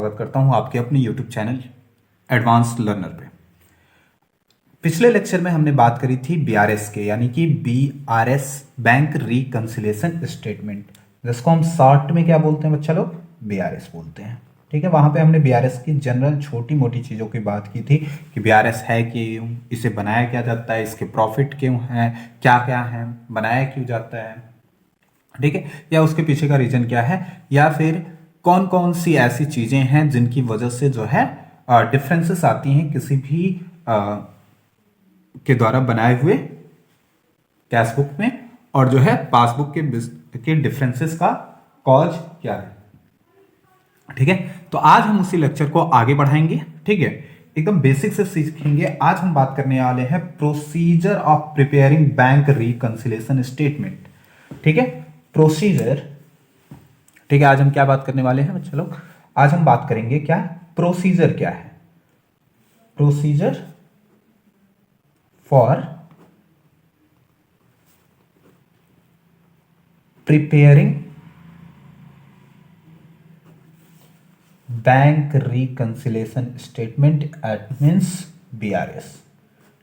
स्वागत करता हूं आपके अपने YouTube चैनल एडवांस लर्नर पे। पिछले लेक्चर में हमने बात करी थी बीआरएस के, यानी कि बीआरएस बैंक रिकंसिलिएशन स्टेटमेंट, जिसको हम शॉर्ट में क्या बोलते हैं बच्चा लोग, बीआरएस बोलते हैं। ठीक है, वहां पे हमने बीआरएस की जनरल छोटी मोटी चीज़ों की बात की थी कि बीआरएस है क्यों, इसे बनाया क्या जाता है, इसके प्रॉफिट क्यों हैं, क्या क्या है, बनाया क्यों जाता है, ठीक है, या उसके पीछे का रीजन क्या है, या फिर कौन कौन सी ऐसी चीजें हैं जिनकी वजह से जो है डिफरेंसेस आती हैं किसी भी के द्वारा बनाए हुए कैश बुक में, और जो है पासबुक के डिफरेंसेस का कॉज क्या है। ठीक है, तो आज हम उसी लेक्चर को आगे बढ़ाएंगे। ठीक है, एकदम बेसिक से सीखेंगे। आज हम बात करने वाले हैं procedure of preparing bank reconciliation statement. ठीक है, प्रोसीजर। ठीक है, आज हम क्या बात करने वाले हैं बच्चे लोग, आज हम बात करेंगे क्या, प्रोसीजर क्या है, procedure for preparing bank reconciliation statement, at means BRS.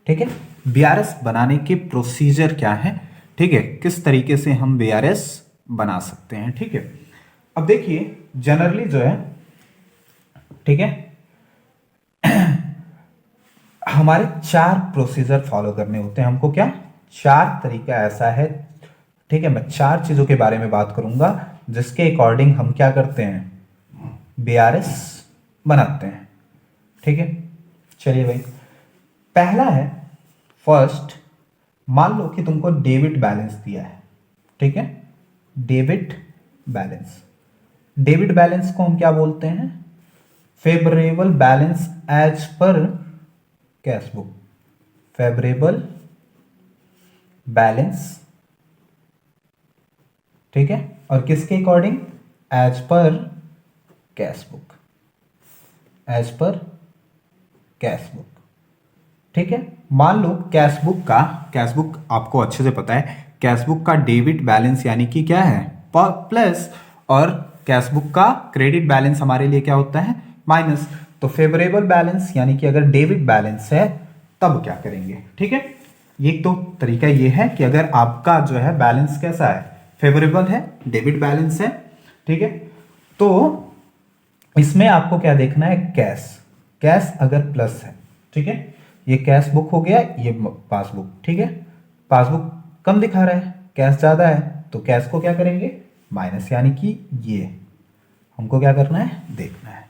ठीक है, बीआरएस बनाने के प्रोसीजर क्या है, ठीक है, किस तरीके से हम बीआरएस बना सकते हैं। ठीक है, अब देखिए जनरली जो है, ठीक है, हमारे 4 प्रोसीजर फॉलो करने होते हैं हमको। क्या 4 तरीका ऐसा है। ठीक है, मैं 4 चीजों के बारे में बात करूंगा जिसके अकॉर्डिंग हम क्या करते हैं, बीआरएस बनाते हैं। ठीक है, चलिए भाई, पहला है, फर्स्ट, मान लो कि तुमको डेबिट बैलेंस दिया है। ठीक है, डेबिट बैलेंस, डेबिट बैलेंस को हम क्या बोलते हैं, favourable balance as per cash book, favourable balance. ठीक है, और किसके according, as per cash book, as per cash book. ठीक है, मान लो कैश बुक का, कैश बुक आपको अच्छे से पता है, कैश बुक का डेबिट बैलेंस यानी कि क्या है, प्लस, और कैश बुक का क्रेडिट बैलेंस हमारे लिए क्या होता है, माइनस। तो फेवरेबल बैलेंस यानी कि अगर डेबिट बैलेंस है तब क्या करेंगे। ठीक है, एक तो तरीका ये है कि अगर आपका जो है बैलेंस कैसा है, फेवरेबल है, डेबिट बैलेंस है, ठीक है, तो इसमें आपको क्या देखना है, कैश, कैश अगर प्लस है, ठीक है, ये कैश बुक हो गया, ये पासबुक। ठीक है, पासबुक कम दिखा रहा है, कैश ज्यादा है, तो कैश को क्या करेंगे, माइनस, यानी कि ये हमको क्या करना है, देखना है।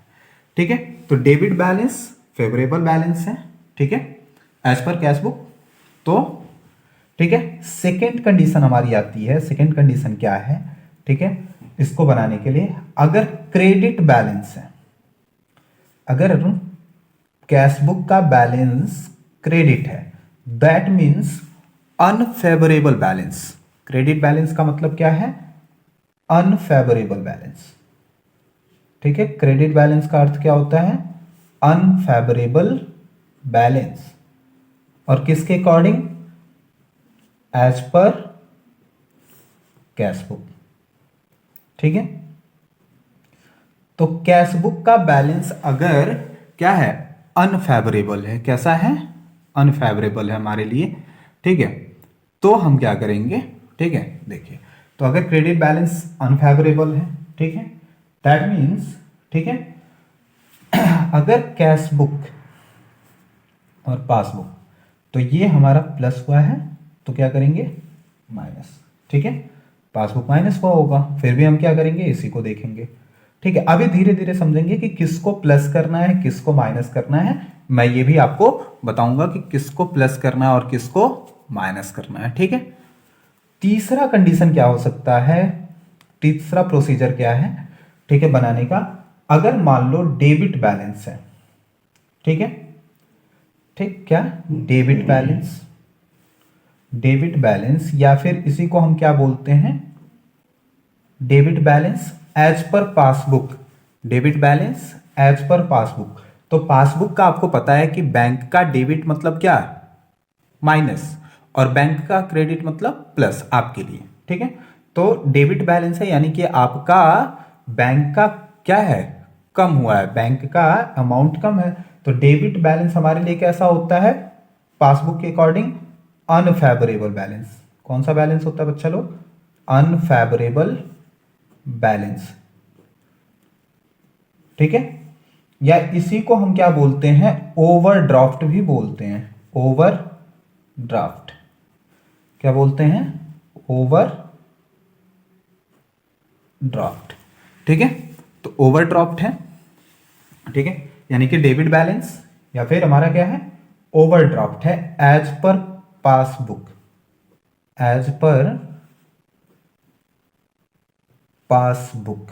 ठीक है, तो डेबिट बैलेंस फेवरेबल बैलेंस है, ठीक है, एज पर कैश बुक। तो ठीक है, सेकेंड कंडीशन हमारी आती है, सेकेंड कंडीशन क्या है, ठीक है, इसको बनाने के लिए, अगर क्रेडिट बैलेंस है, अगर कैश बुक का बैलेंस क्रेडिट है, that means unfavourable balance. Credit balance का मतलब क्या है, अनफेवरेबल बैलेंस। ठीक है, क्रेडिट बैलेंस का अर्थ क्या होता है, अनफेवरेबल बैलेंस, और किसके according, as per cash book. ठीक है, तो कैश बुक का बैलेंस अगर क्या है, अनफेवरेबल है, कैसा है, अनफेवरेबल है हमारे लिए, ठीक है, तो हम क्या करेंगे, ठीक है, देखिए, तो अगर क्रेडिट बैलेंस अनफेवरेबल है, ठीक है, दैट मीन्स, ठीक है, अगर कैश बुक और पासबुक, तो ये हमारा प्लस हुआ है, तो क्या करेंगे, माइनस। ठीक है, पासबुक माइनस हुआ होगा, फिर भी हम क्या करेंगे, इसी को देखेंगे। ठीक है, अभी धीरे धीरे समझेंगे कि किसको प्लस करना है, किसको माइनस करना है। मैं ये भी आपको बताऊंगा कि किसको प्लस करना है और किसको माइनस करना है। ठीक है, तीसरा कंडीशन क्या हो सकता है, तीसरा प्रोसीजर क्या है, ठीक है, बनाने का, अगर मान लो डेबिट बैलेंस है, ठीक है, ठीक, क्या डेबिट बैलेंस, डेबिट बैलेंस, या फिर इसी को हम क्या बोलते हैं, debit balance as per passbook, debit balance as per passbook. तो पासबुक का आपको पता है कि बैंक का डेबिट मतलब क्या, माइनस, और बैंक का क्रेडिट मतलब प्लस आपके लिए। ठीक है, तो डेबिट बैलेंस है, यानी कि आपका बैंक का क्या है, कम हुआ है, बैंक का अमाउंट कम है, तो डेबिट बैलेंस हमारे लिए कैसा होता है पासबुक के अकॉर्डिंग? Unfavourable balance. कौन सा बैलेंस होता है बच्चा लोग? Unfavourable balance. ठीक है, या इसी को हम क्या बोलते हैं? ओवरड्राफ्ट भी बोलते हैं। ओवरड्राफ्ट क्या बोलते हैं? ओवरड्राफ्ट। ठीक है, तो ओवरड्राफ्ट है, ठीक है, यानी कि डेबिट बैलेंस या फिर हमारा क्या है? ओवरड्राफ्ट है as per passbook. As per passbook,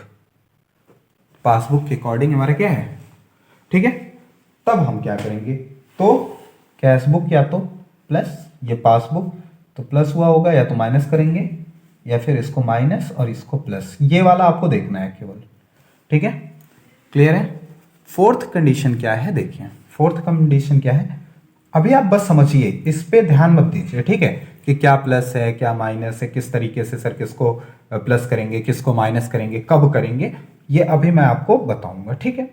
passbook के अकॉर्डिंग हमारा क्या है? ठीक है, तब हम क्या करेंगे? तो कैश बुक या तो प्लस ये पासबुक, तो प्लस हुआ होगा, या तो माइनस करेंगे, या फिर इसको माइनस और इसको प्लस, ये वाला आपको देखना है केवल। ठीक है, क्लियर है? फोर्थ कंडीशन क्या है देखिए, फोर्थ कंडीशन क्या है? अभी आप बस समझिए, इस पे ध्यान मत दीजिए, ठीक है, कि क्या प्लस है क्या माइनस है, किस तरीके से सर किसको प्लस करेंगे किसको माइनस करेंगे, कब करेंगे, ये अभी मैं आपको बताऊंगा। ठीक है,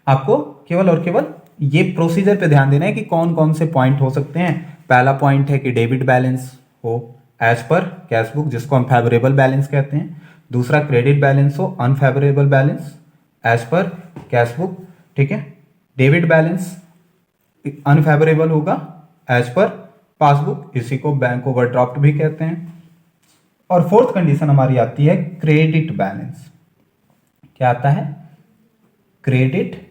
आपको केवल और केवल ये प्रोसीजर पे ध्यान देना है कि कौन कौन से पॉइंट हो सकते हैं। पहला पॉइंट है कि डेबिट बैलेंस हो एज पर कैश बुक, जिसको हम फेवरेबल बैलेंस कहते हैं। दूसरा क्रेडिट बैलेंस हो unfavourable balance as per cash book. ठीक है, डेबिट बैलेंस अनफेवरेबल होगा एज पर पासबुक, इसी को बैंक ओवरड्राफ्ट भी कहते हैं। और फोर्थ कंडीशन हमारी आती है क्रेडिट बैलेंस। क्या आता है? Credit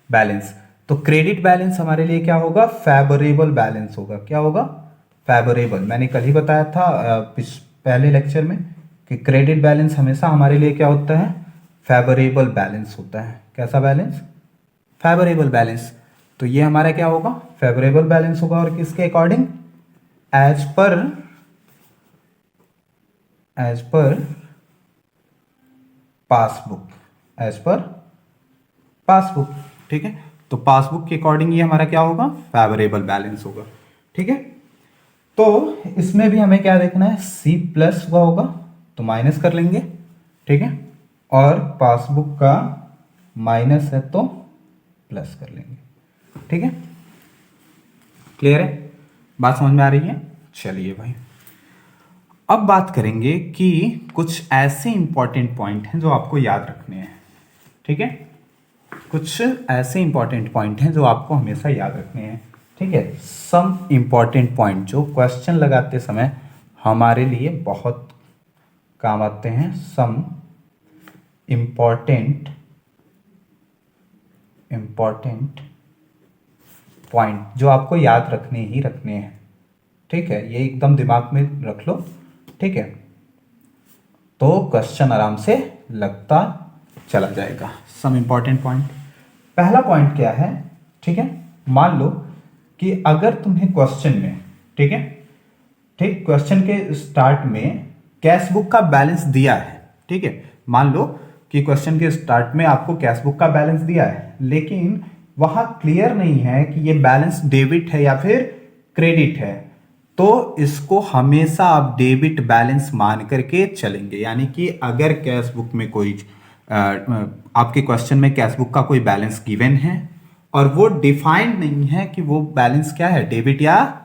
balance. तो क्रेडिट बैलेंस हमारे लिए क्या होगा? फेवरेबल बैलेंस होगा। क्या होगा? फेवरेबल। मैंने कल ही बताया था पहले लेक्चर में कि क्रेडिट बैलेंस हमेशा हमारे लिए क्या होता है? फेवरेबल बैलेंस होता है। कैसा बैलेंस? Favourable balance. तो ये हमारा क्या होगा? फेवरेबल बैलेंस होगा। और किसके according? As per passbook. As per passbook. ठीक है, तो पासबुक के अकॉर्डिंग ये हमारा क्या होगा? फेवरेबल बैलेंस होगा। ठीक है, तो इसमें भी हमें क्या देखना है? सी प्लस हुआ होगा तो माइनस कर लेंगे। ठीक है, और पासबुक का माइनस है तो प्लस कर लेंगे। ठीक है, क्लियर है? बात समझ में आ रही है? चलिए भाई, अब बात करेंगे कि कुछ ऐसे इंपॉर्टेंट पॉइंट हैं जो आपको याद रखने हैं। ठीक है, कुछ ऐसे इंपॉर्टेंट पॉइंट हैं जो आपको हमेशा याद रखने हैं। ठीक है, सम इंपॉर्टेंट पॉइंट जो क्वेश्चन लगाते समय हमारे लिए बहुत काम आते हैं। सम इंपॉर्टेंट पॉइंट जो आपको याद रखने ही रखने हैं। ठीक है, ये एकदम दिमाग में रख लो। ठीक है, तो क्वेश्चन आराम से लगता चला जाएगा। सम इंपॉर्टेंट पॉइंट, पहला पॉइंट क्या है? ठीक है, मान लो कि अगर तुम्हें क्वेश्चन में, ठीक है, ठीक, क्वेश्चन के स्टार्ट में कैश बुक का बैलेंस दिया है। ठीक है, मान लो कि क्वेश्चन के स्टार्ट में आपको कैश बुक का बैलेंस दिया है, लेकिन वहां क्लियर नहीं है कि ये बैलेंस डेबिट है या फिर क्रेडिट है, तो इसको हमेशा आप डेबिट बैलेंस मान करके चलेंगे। यानी कि अगर कैश बुक में कोई आपके क्वेश्चन में कैश बुक का कोई बैलेंस गिवन है और वो डिफाइंड नहीं है कि वो बैलेंस क्या है, डेबिट या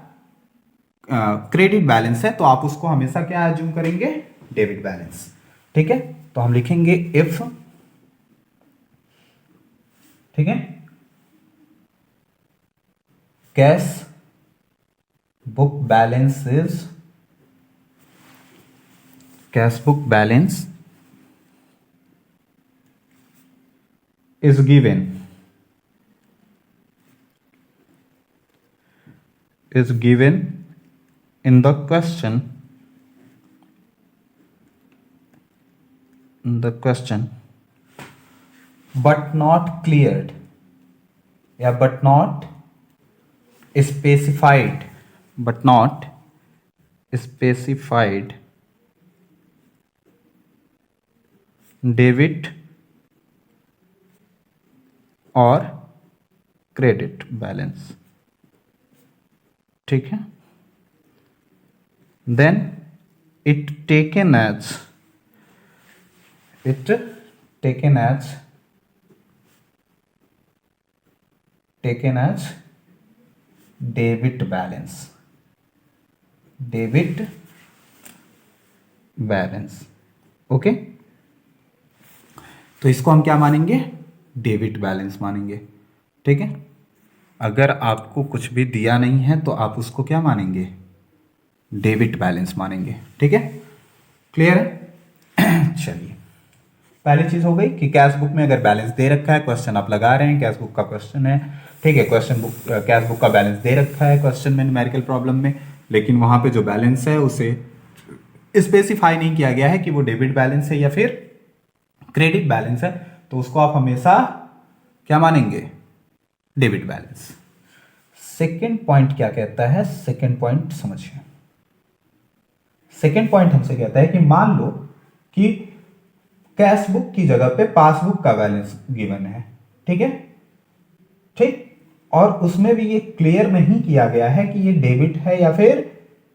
क्रेडिट बैलेंस है, तो आप उसको हमेशा क्या एज्यूम करेंगे? Debit balance. ठीक है, तो हम लिखेंगे इफ, ठीक है, cash book balance is given in the question but not cleared या but not specified डेबिट और क्रेडिट बैलेंस। ठीक है, then it taken taken as debit balance. Okay, तो इसको हम क्या मानेंगे? डेबिट बैलेंस मानेंगे। ठीक है, अगर आपको कुछ भी दिया नहीं है तो आप उसको क्या मानेंगे? डेबिट बैलेंस मानेंगे। ठीक है, क्लियर है? चलिए, पहली चीज हो गई कि कैश बुक में अगर बैलेंस दे रखा है, क्वेश्चन आप लगा रहे हैं, कैश बुक का क्वेश्चन है। ठीक है, कैश बुक का बैलेंस दे रखा है क्वेश्चन में, न्यूमेरिकल प्रॉब्लम में, लेकिन वहां पे जो बैलेंस है उसे स्पेसिफाई नहीं किया गया है कि वो डेबिट बैलेंस है या फिर क्रेडिट बैलेंस है, तो उसको आप हमेशा क्या मानेंगे? Debit balance. सेकेंड पॉइंट क्या कहता है? सेकेंड पॉइंट समझिए। सेकेंड पॉइंट हमसे कहता है कि मान लो कि कैश बुक की जगह पे पासबुक का बैलेंस गिवन है। ठीक है, ठीक, और उसमें भी ये क्लियर नहीं किया गया है कि ये डेबिट है या फिर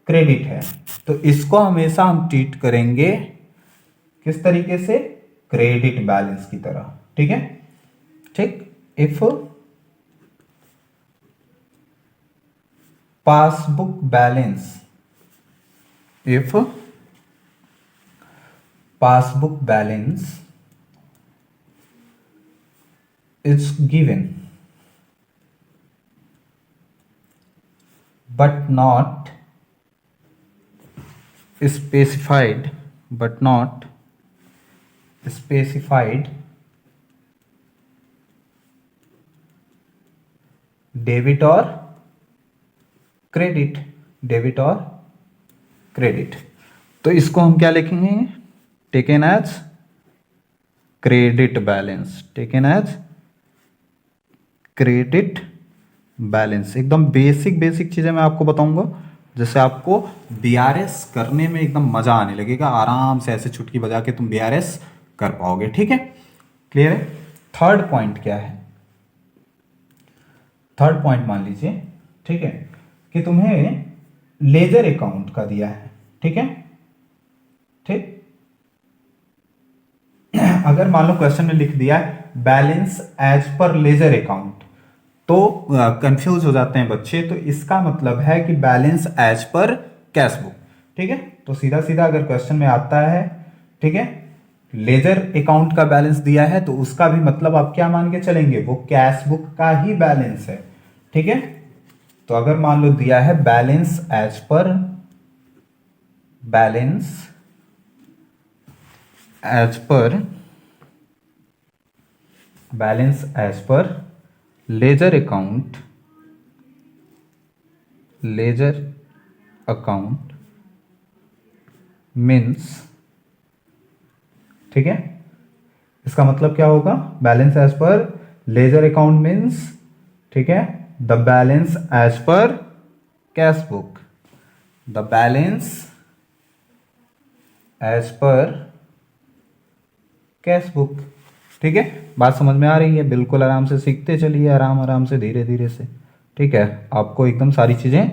क्रेडिट है, तो इसको हमेशा हम ट्रीट करेंगे किस तरीके से? क्रेडिट बैलेंस की तरह। ठीक है, ठीक, if passbook balance is given but not specified debit और क्रेडिट, तो इसको हम क्या लिखेंगे? Taken as credit balance. एकदम बेसिक चीजें मैं आपको बताऊंगा, जैसे आपको बीआरएस करने में एकदम मजा आने लगेगा, आराम से ऐसे चुटकी बजा के तुम बीआरएस कर पाओगे। ठीक है, क्लियर है? थर्ड पॉइंट क्या है? थर्ड पॉइंट मान लीजिए, ठीक है, कि तुम्हें लेजर अकाउंट का दिया है। ठीक है, ठीक, अगर मान लो क्वेश्चन में लिख दिया balance as per ledger account, तो कंफ्यूज हो जाते हैं बच्चे, तो इसका मतलब है कि balance as per cash book. ठीक है, तो सीधा सीधा अगर क्वेश्चन में आता है, ठीक है, लेजर अकाउंट का बैलेंस दिया है, तो उसका भी मतलब आप क्या मान के चलेंगे? वो कैश बुक का ही बैलेंस है। ठीक है, तो अगर मान लो दिया है balance as per ledger account means, ठीक है, इसका मतलब क्या होगा? Balance as per ledger account means, ठीक है, the balance as per cash book, the balance as per cash book. ठीक है, बात समझ में आ रही है? बिल्कुल आराम से सीखते चलिए, आराम से, धीरे धीरे से। ठीक है, आपको एकदम सारी चीजें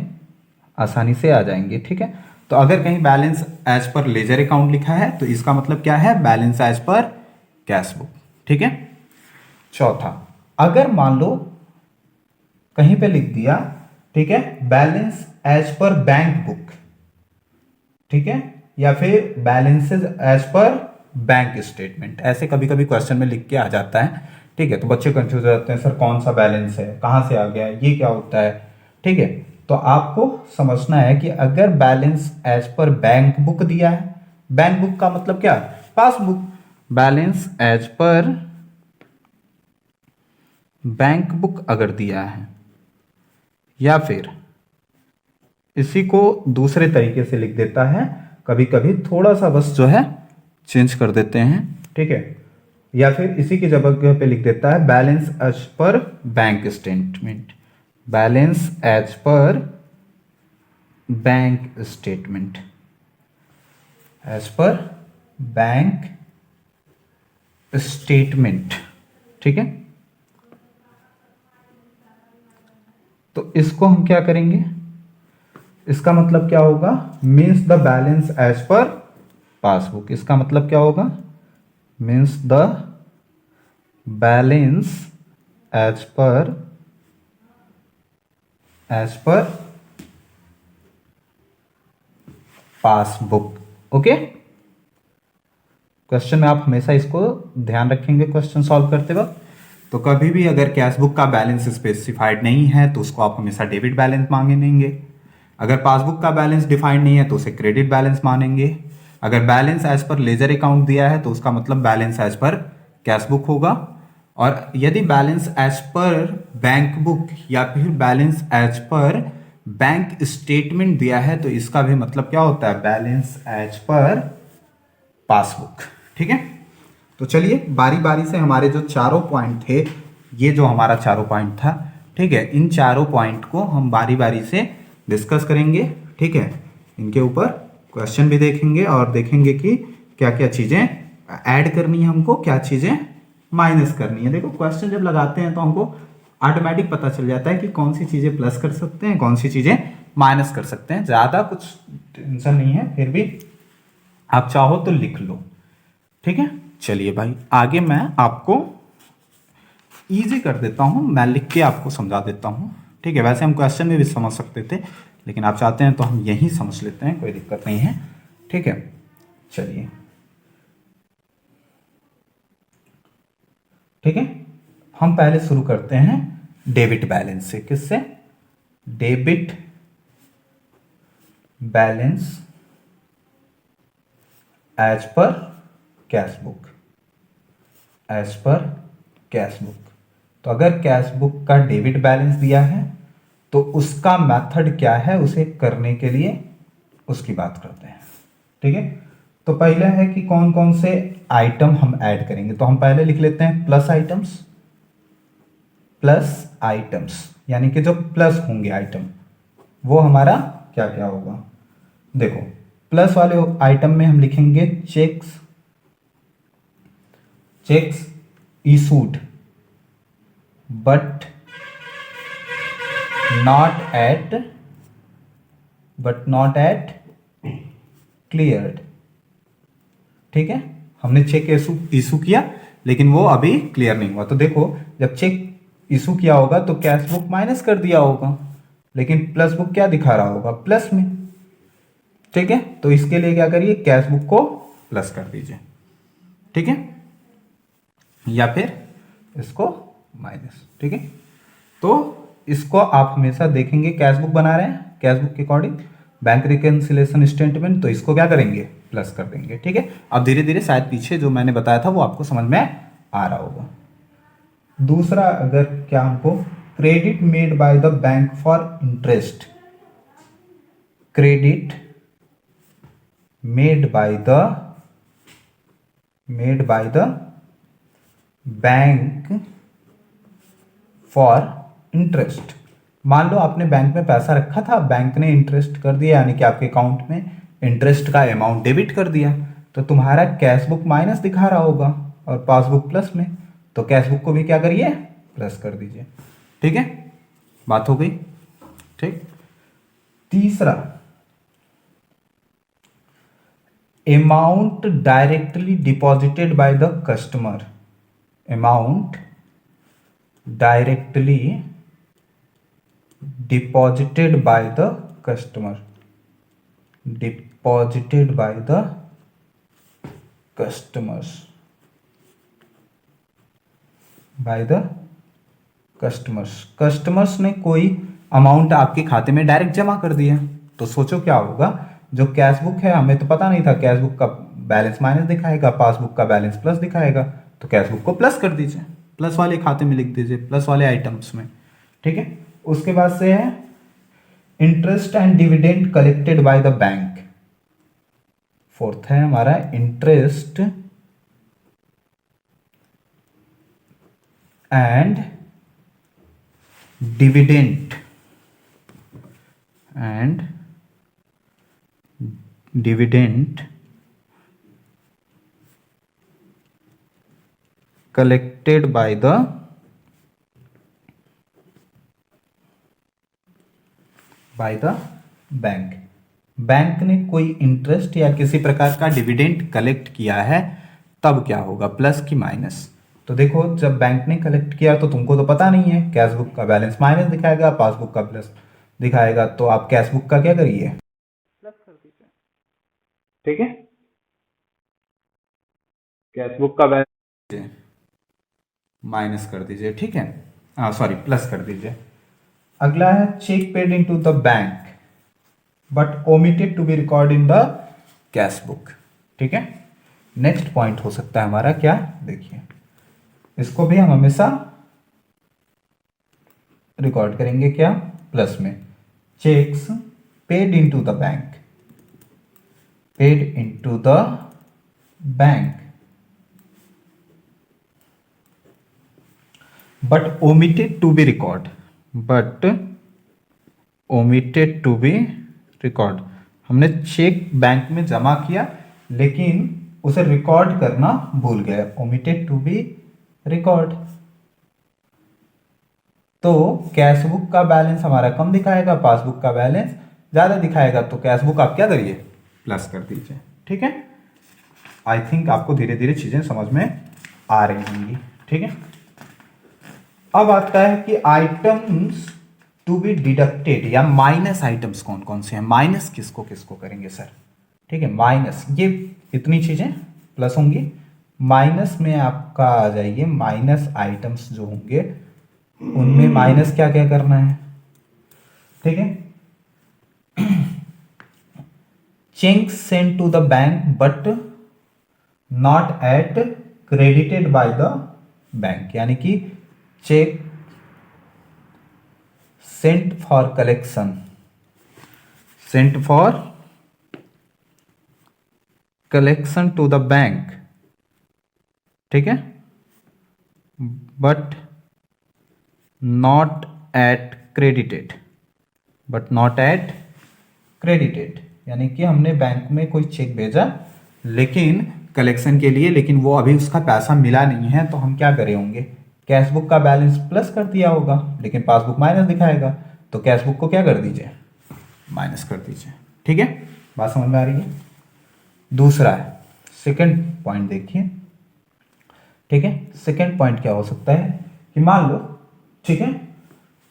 आसानी से आ जाएंगी। ठीक है, तो अगर कहीं balance as per ledger account लिखा है, तो इसका मतलब क्या है? Balance as per cash book. ठीक है, चौथा, अगर मान लो कहीं पे लिख दिया, ठीक है, balance as per bank book, ठीक है, या फिर balances as per bank statement, ऐसे कभी कभी क्वेश्चन में लिख के आ जाता है। ठीक है, तो बच्चे कंफ्यूज हो जाते हैं, सर कौन सा बैलेंस है, कहां से आ गया, ये क्या होता है? ठीक है, तो आपको समझना है कि अगर balance as per bank book दिया है, बैंक बुक का मतलब क्या? Passbook. Balance as per bank book अगर दिया है, या फिर इसी को दूसरे तरीके से लिख देता है, कभी कभी थोड़ा सा बस जो है चेंज कर देते हैं। ठीक है, या फिर इसी की जगह पे लिख देता है balance as per bank statement, balance as per bank statement, as per bank statement. ठीक है, तो इसको हम क्या करेंगे? इसका मतलब क्या होगा? Means the balance as per passbook. इसका मतलब क्या होगा? Means the balance as per passbook. Okay, question में आप हमेशा इसको ध्यान रखेंगे क्वेश्चन सॉल्व करते वक्त। तो कभी भी अगर कैश बुक का बैलेंस स्पेसिफाइड नहीं है तो उसको आप हमेशा डेबिट बैलेंस मांगेंगे। अगर पासबुक का बैलेंस डिफाइंड नहीं है तो उसे क्रेडिट बैलेंस मानेंगे। अगर balance as per ledger account दिया है तो उसका मतलब balance as per cash book होगा। और यदि balance as per bank book या फिर balance as per bank statement दिया है तो इसका भी मतलब क्या होता है, बैलेंस एज पर पासबुक। ठीक है, तो चलिए बारी बारी से हमारे जो चारों पॉइंट थे, ये जो हमारा चारों पॉइंट था, ठीक है, इन चारों पॉइंट को हम बारी बारी से डिस्कस करेंगे। ठीक है, इनके ऊपर क्वेश्चन भी देखेंगे और देखेंगे कि क्या क्या चीज़ें ऐड करनी है हमको, क्या चीज़ें माइनस करनी है। देखो क्वेश्चन जब लगाते हैं तो हमको ऑटोमेटिक पता चल जाता है कि कौन सी चीज़ें प्लस कर सकते हैं, कौन सी चीज़ें माइनस कर सकते हैं। ज़्यादा कुछ टेंशन नहीं है, फिर भी आप चाहो तो लिख लो। ठीक है, चलिए भाई आगे मैं आपको इजी कर देता हूँ, मैं लिख के आपको समझा देता हूँ। ठीक है, वैसे हम क्वेश्चन में भी समझ सकते थे लेकिन आप चाहते हैं तो हम यही समझ लेते हैं, कोई दिक्कत नहीं है। ठीक है, चलिए ठीक है, हम पहले शुरू करते हैं डेबिट बैलेंस से। किससे? Debit balance as per cash book, as per cash book. तो अगर कैश बुक का डेबिट बैलेंस दिया है तो उसका मेथड क्या है, उसे करने के लिए उसकी बात करते हैं। ठीक है, तो पहले है कि कौन कौन से आइटम हम ऐड करेंगे। तो हम पहले लिख लेते हैं प्लस आइटम्स। प्लस आइटम्स यानी कि जो प्लस होंगे आइटम वो हमारा क्या क्या होगा। देखो प्लस वाले आइटम में हम लिखेंगे cheques, cheques issued but not yet cleared. ठीक है, हमने चेक इशू किया लेकिन वो अभी क्लियर नहीं हुआ। तो देखो जब चेक इशू किया होगा तो कैश बुक माइनस कर दिया होगा, लेकिन प्लस बुक क्या दिखा रहा होगा, प्लस में। ठीक है, तो इसके लिए क्या करिए, कैश बुक को प्लस कर दीजिए। ठीक है, या फिर इसको माइनस। ठीक है, तो इसको आप हमेशा देखेंगे कैश बुक बना रहे हैं, कैश बुक के अकॉर्डिंग बैंक रिकन्सिलेशन स्टेटमेंट, तो इसको क्या करेंगे, प्लस कर देंगे। ठीक है, अब धीरे धीरे शायद पीछे जो मैंने बताया था वो आपको समझ में आ रहा होगा। दूसरा अगर क्या हमको credit made by the bank for interest, credit made by the bank for interest. मान लो आपने बैंक में पैसा रखा था, बैंक ने इंटरेस्ट कर दिया यानी कि आपके अकाउंट में इंटरेस्ट का अमाउंट डेबिट कर दिया, तो तुम्हारा कैश बुक माइनस दिखा रहा होगा और पासबुक प्लस में, तो कैश बुक को भी क्या करिए, प्लस कर दीजिए। ठीक है, बात हो गई। ठीक, तीसरा amount directly deposited by the customer, amount directly deposited by the customer, deposited by the customers, by the customers. Customers ने कोई अमाउंट आपके खाते में डायरेक्ट जमा कर दिया, तो सोचो क्या होगा, जो कैश बुक है हमें तो पता नहीं था, कैश बुक का बैलेंस माइनस दिखाएगा, पासबुक का बैलेंस प्लस दिखाएगा, तो कैश बुक को प्लस कर दीजिए, प्लस वाले खाते में लिख दीजिए, प्लस वाले आइटम्स में। ठीक है, उसके बाद से है interest and dividend collected by the bank. Fourth है हमारा interest and dividend collected by the bank. Bank ने कोई इंटरेस्ट या किसी प्रकार का डिविडेंड कलेक्ट किया है, तब क्या होगा, प्लस की माइनस, तो देखो जब बैंक ने कलेक्ट किया तो तुमको तो पता नहीं है, कैश बुक का बैलेंस माइनस दिखाएगा, पासबुक का प्लस दिखाएगा, तो आप कैश बुक का क्या करिए, प्लस कर दीजिए। ठीक है, कैश बुक का बैलेंस माइनस कर दीजिए। ठीक है, सॉरी प्लस कर दीजिए। अगला है cheque paid into the bank but omitted to be record in the cash book. ठीक है, नेक्स्ट पॉइंट हो सकता है हमारा क्या, देखिए इसको भी हम हमेशा रिकॉर्ड करेंगे क्या, प्लस में। Cheques paid into the bank, paid into the bank but omitted to be record, but omitted to be record. हमने चेक बैंक में जमा किया लेकिन उसे रिकॉर्ड करना भूल गए, ओमिटेड टू बी रिकॉर्ड। तो कैश बुक का बैलेंस हमारा कम दिखाएगा, पासबुक का बैलेंस ज्यादा दिखाएगा, तो कैश बुक आप क्या करिए, प्लस कर दीजिए। ठीक है, आई थिंक आपको धीरे धीरे चीजें समझ में आ रही होंगी। ठीक है, अब आता है कि आइटम्स टू बी डिडक्टेड या माइनस आइटम्स कौन कौन से हैं, माइनस किसको किसको करेंगे सर। ठीक है, माइनस ये इतनी चीजें प्लस होंगी, माइनस में आपका आ जाइए, माइनस आइटम्स जो होंगे उनमें माइनस क्या क्या करना है। ठीक है, cheque sent to the bank but not yet credited by the bank, यानी कि cheque sent for collection, sent for collection to the bank. ठीक है, but not yet credited, but not yet credited, यानी कि हमने बैंक में कोई check भेजा लेकिन कलेक्शन के लिए, लेकिन वो अभी उसका पैसा मिला नहीं है, तो हम क्या करे होंगे, कैश बुक का बैलेंस प्लस कर दिया होगा लेकिन पासबुक माइनस दिखाएगा, तो कैश बुक को क्या कर दीजिए, माइनस कर दीजिए। ठीक है, बात समझ में आ रही है। दूसरा है सेकंड पॉइंट, देखिए। ठीक है, सेकंड पॉइंट क्या हो सकता है कि मान लो, ठीक है,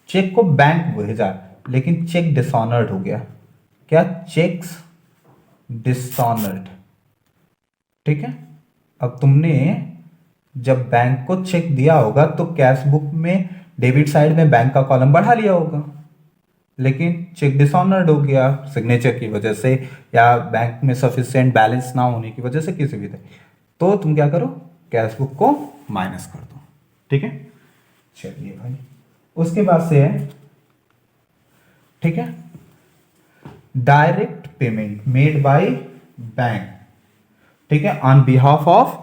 चेक को बैंक भेजा लेकिन चेक डिसऑनर्ड हो गया, क्या, चेक्स डिसऑनर्ड। ठीक है, अब तुमने जब बैंक को चेक दिया होगा तो कैश बुक में डेबिट साइड में बैंक का कॉलम बढ़ा लिया होगा, लेकिन चेक डिसऑनर्ड हो गया सिग्नेचर की वजह से या बैंक में सफिशिएंट बैलेंस ना होने की वजह से, किसी भी तरह, तो तुम क्या करो, कैश बुक को माइनस कर दो। ठीक है, चलिए भाई, उसके बाद से है, ठीक है, direct payment made by bank. ठीक है, on behalf of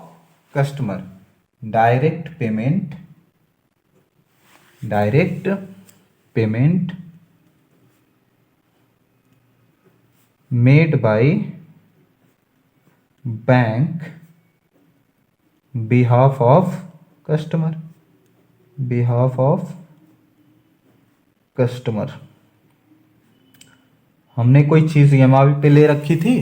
customer, direct payment, direct payment made by bank behalf of customer, behalf of customer. हमने कोई चीज ईएमआई पे ले रखी थी,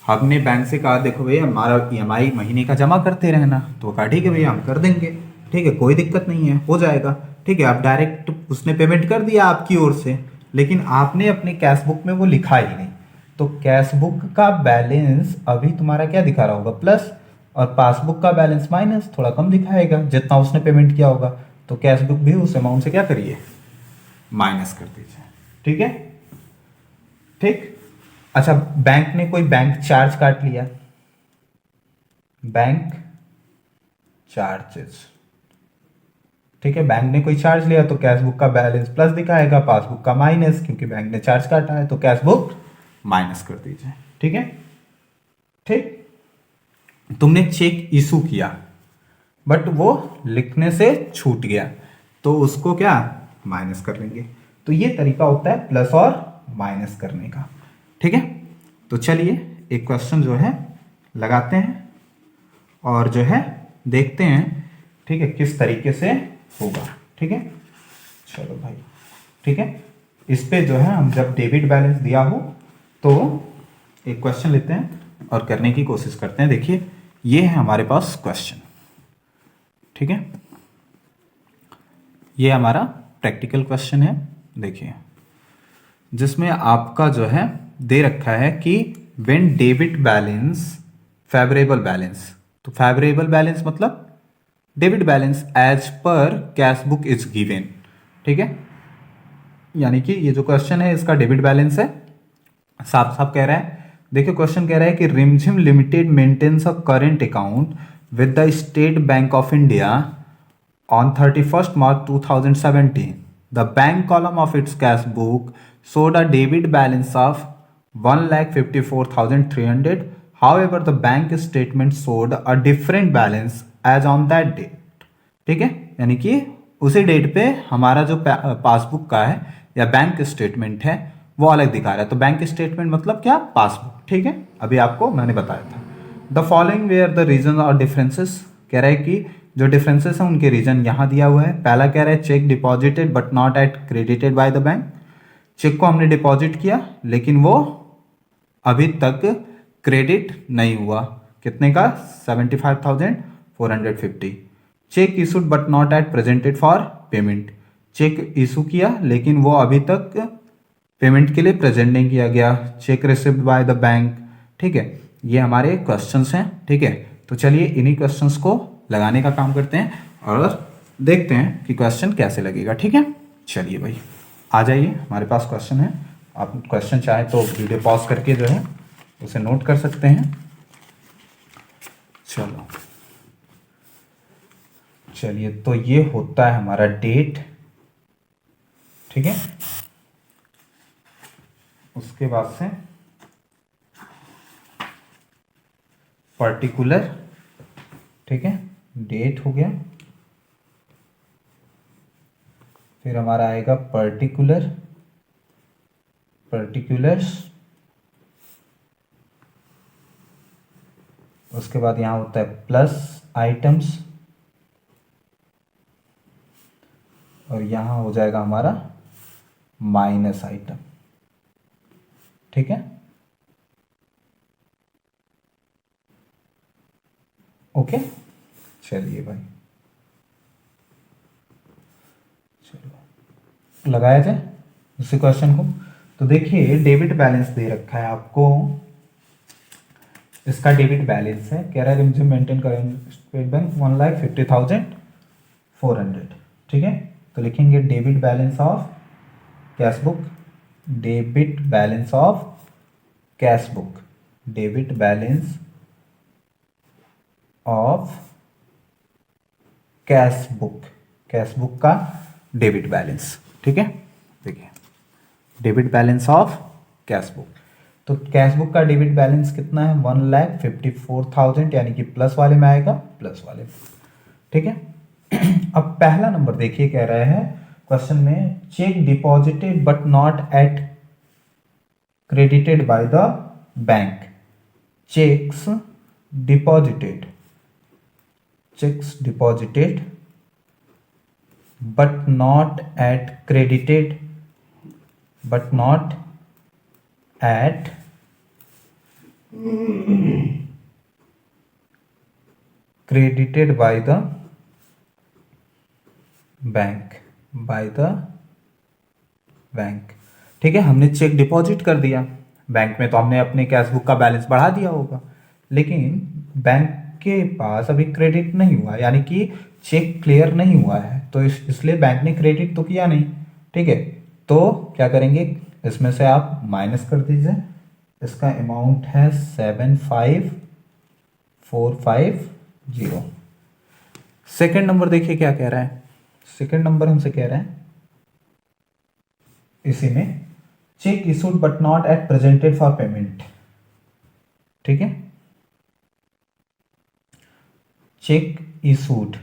हमने बैंक से कहा देखो भैया हमारा ईएमआई महीने का जमा करते रहना, तो कहा ठीक है भैया हम कर देंगे, ठीक है कोई दिक्कत नहीं है, हो जाएगा। ठीक है, आप डायरेक्ट उसने पेमेंट कर दिया आपकी ओर से, लेकिन आपने अपने कैश बुक में वो लिखा ही नहीं, तो कैश बुक का बैलेंस अभी तुम्हारा क्या दिखा रहा होगा, प्लस, और पासबुक का बैलेंस माइनस, थोड़ा कम दिखाएगा जितना उसने पेमेंट किया होगा, तो कैश बुक भी उस अमाउंट से क्या करिए, माइनस कर दीजिए। ठीक है, ठीक। अच्छा, बैंक ने कोई बैंक चार्ज काट लिया, बैंक चार्जेस। ठीक है, बैंक ने कोई चार्ज लिया तो कैश बुक का बैलेंस प्लस दिखाएगा, पासबुक का माइनस, क्योंकि बैंक ने चार्ज काटा है, तो कैश बुक माइनस कर दीजिए। ठीक है, ठीक। तुमने चेक इशू किया बट वो लिखने से छूट गया, तो उसको क्या, माइनस कर लेंगे। तो ये तरीका होता है प्लस और माइनस करने का। ठीक है, तो चलिए एक क्वेश्चन जो है लगाते हैं और जो है देखते हैं, ठीक है, किस तरीके से होगा। ठीक है, चलो भाई, ठीक है, इस पे जो है हम जब डेबिट बैलेंस दिया हो तो एक क्वेश्चन लेते हैं और करने की कोशिश करते हैं। देखिए ये है हमारे पास क्वेश्चन, ठीक ठीक है, ये हमारा प्रैक्टिकल क्वेश्चन है। देखिए, जिसमें आपका जो है दे रखा है कि when debit balance favourable balance, तो फेवरेबल बैलेंस मतलब debit balance as per cash book is given. ठीक है, यानी कि ये जो क्वेश्चन है इसका डेबिट बैलेंस है, साफ साफ कह रहा है। देखिए क्वेश्चन कह रहा है कि Rimjhim limited maintains a current account with the State Bank of India on 31st March 2017. The bank column of its cash book showed a debit balance of 1,54,300. However, the bank statement showed a different balance as on that date. ठीक है, यानी कि उसी date पे हमारा जो passbook का है या बैंक स्टेटमेंट है वो अलग दिखा रहा है। तो बैंक स्टेटमेंट मतलब क्या, पासबुक। ठीक है, अभी आपको मैंने बताया था। The following where the reason और डिफरेंसेस, कह रहा है कि जो डिफरेंसेस हैं उनके रीजन यहां दिया हुआ है। पहला कह रहा है cheque deposited but not yet credited by the bank, cheque को हमने डिपॉजिट किया लेकिन वो अभी तक क्रेडिट नहीं हुआ। कितने का, 75,450। Cheque issued but not yet presented for payment, cheque issue किया लेकिन वो अभी तक पेमेंट के लिए प्रेजेंट नहीं किया गया। Cheque received by the bank. ठीक है, ये हमारे क्वेश्चंस हैं। ठीक है, तो चलिए इन्हीं क्वेश्चंस को लगाने का काम करते हैं और देखते हैं कि क्वेश्चन कैसे लगेगा। ठीक है, चलिए भाई आ जाइए, हमारे पास क्वेश्चन है। आप क्वेश्चन चाहे तो वीडियो पॉज करके जो है उसे नोट कर सकते हैं। चलो चलिए, तो ये होता है हमारा डेट। ठीक है, उसके बाद से पर्टिकुलर। ठीक है, डेट हो गया, फिर हमारा आएगा पर्टिकुलर, पर्टिकुलर्स, उसके बाद यहां होता है प्लस आइटम्स और यहां हो जाएगा हमारा माइनस आइटम। ठीक है, ओके, चलिए भाई चलो लगाया जाए उसी क्वेश्चन को। तो देखिए डेबिट बैलेंस दे रखा है आपको, इसका डेबिट बैलेंस है, कह रहा है रिमझिम मेंटेन करेंगे स्टेट बैंक 1,50,400। ठीक है, तो लिखेंगे debit balance of cash book, debit balance of cash book, debit balance of cash book, cash book का डेबिट बैलेंस। ठीक है, देखिए debit balance of cash book, तो कैश बुक का डेबिट बैलेंस कितना है, 1,54,000, यानी कि प्लस वाले में आएगा, प्लस वाले में। ठीक है, अब पहला नंबर देखिए, कह रहा है क्वेश्चन में check deposited but not yet credited by the bank, checks deposited, checks deposited but not at credited, but not at credited by the bank, by the bank. ठीक है, हमने चेक डिपॉजिट कर दिया बैंक में, तो हमने अपने कैश बुक का बैलेंस बढ़ा दिया होगा, लेकिन बैंक के पास अभी क्रेडिट नहीं हुआ, यानी कि चेक क्लियर नहीं हुआ है, तो इसलिए बैंक ने क्रेडिट तो किया नहीं। ठीक है, तो क्या करेंगे, इसमें से आप माइनस कर दीजिए, इसका अमाउंट है 75,450। सेकंड नंबर देखिए क्या कह रहा है, सेकंड नंबर हमसे कह रहा है इसी में check issued but not yet presented for payment. ठीक है, चेक इशूड,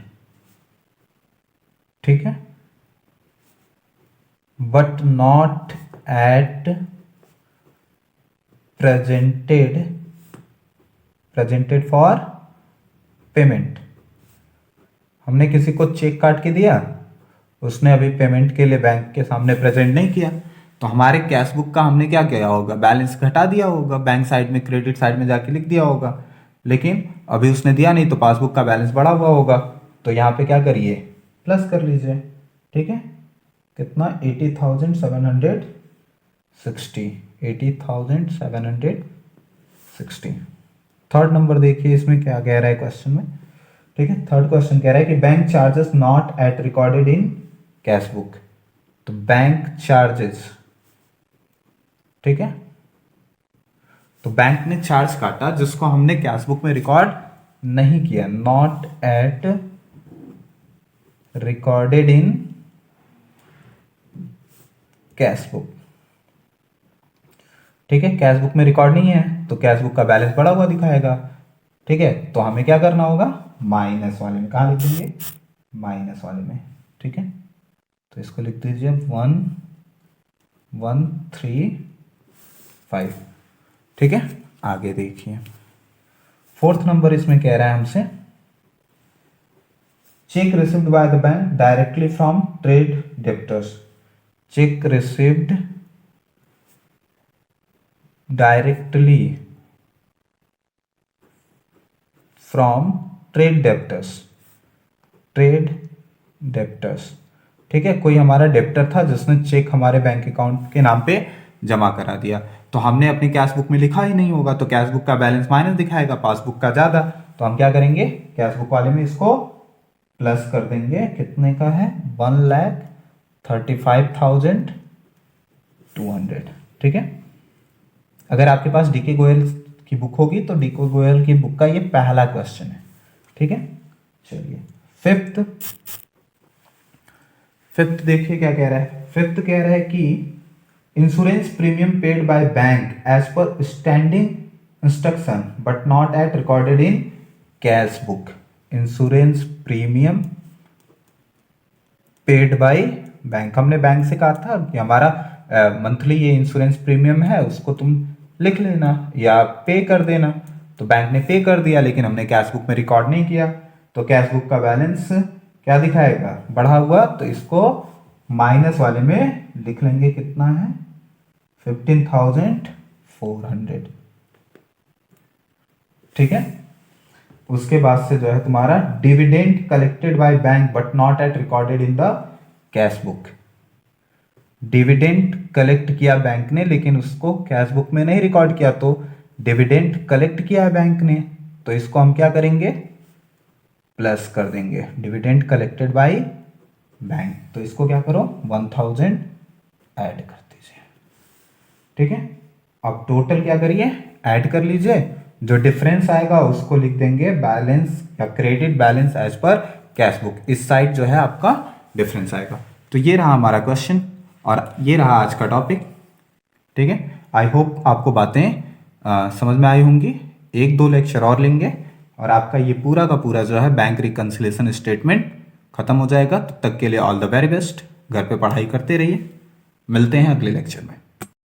ठीक है, but not yet presented for payment. हमने किसी को चेक काट के दिया, उसने अभी पेमेंट के लिए बैंक के सामने प्रेजेंट नहीं किया, तो हमारे कैश बुक का हमने क्या किया होगा, बैलेंस घटा दिया होगा, बैंक साइड में क्रेडिट साइड में जाके लिख दिया होगा, लेकिन अभी उसने दिया नहीं तो पासबुक का बैलेंस बढ़ा हुआ होगा। तो यहाँ पे क्या करिए, प्लस कर लीजिए। ठीक है, कितना 80,760, 80,760। थर्ड नंबर देखिए इसमें क्या कह रहा है क्वेश्चन में। ठीक है, थर्ड क्वेश्चन कह रहा है कि bank charges not yet recorded in cash book. तो बैंक चार्जेस, ठीक है, तो बैंक ने चार्ज काटा जिसको हमने कैश बुक में रिकॉर्ड नहीं किया, not yet recorded in cash book. ठीक है, कैश बुक में रिकॉर्ड नहीं है तो कैश बुक का बैलेंस बढ़ा हुआ दिखाएगा। ठीक है, तो हमें क्या करना होगा, माइनस वाले में, कहाँ लिख देंगे, माइनस वाले में। ठीक है, तो इसको लिख दीजिए 1135। ठीक है, आगे देखिए फोर्थ नंबर इसमें कह रहा है हमसे, check received by the bank directly from trade debtors. Check received directly from trade debtors, trade debtors. ठीक है, कोई हमारा डेब्टर था जिसने चेक हमारे बैंक अकाउंट के नाम पे जमा करा दिया, तो हमने अपनी कैश बुक में लिखा ही नहीं होगा, तो कैश बुक का बैलेंस माइनस दिखाएगा, पासबुक का ज्यादा। तो हम क्या करेंगे, कैश बुक वाले में इसको प्लस कर देंगे। कितने का है, 1,35,200। ठीक है, अगर आपके पास डीके गोयल की बुक होगी तो डीके गोयल की बुक का ये पहला क्वेश्चन है। ठीक है, चलिए फिफ्थ देखिए क्या कह रहा है। फिफ्थ कह रहा है कि insurance premium paid by bank as per standing instruction but not yet recorded in cash book. Insurance premium paid by bank, हमने बैंक से कहा था कि हमारा मंथली ये इंश्योरेंस प्रीमियम है, उसको तुम लिख लेना या पे कर देना। तो बैंक ने पे कर दिया लेकिन हमने कैश बुक में रिकॉर्ड नहीं किया, तो कैश बुक का बैलेंस क्या दिखाएगा, बढ़ा हुआ, तो इसको माइनस वाले में लिख लेंगे। कितना है, 15,400। ठीक है, उसके बाद से जो है तुम्हारा dividend collected by bank but not yet recorded in the cash book. Dividend collect किया बैंक ने लेकिन उसको कैश बुक में नहीं रिकॉर्ड किया, तो डिविडेंड कलेक्ट किया है बैंक ने, तो इसको हम क्या करेंगे, प्लस कर देंगे। डिविडेंड कलेक्टेड बाय बैंक, तो इसको क्या करो, 1000 ऐड कर दीजिए। ठीक है, अब टोटल क्या करिए, ऐड कर लीजिए, जो डिफरेंस आएगा उसको लिख देंगे बैलेंस या credit balance as per cash book. इस साइड जो है आपका डिफरेंस आएगा। तो ये रहा हमारा क्वेश्चन और ये रहा आज का टॉपिक। ठीक है, आई होप आपको बातें समझ में आई होंगी। 1-2 लेक्चर और लेंगे और आपका ये पूरा का पूरा जो है बैंक रिकंसिलिएशन स्टेटमेंट खत्म हो जाएगा। तब तक के लिए ऑल द वेरी बेस्ट। घर पे पढ़ाई करते रहिए, मिलते हैं अगले लेक्चर में।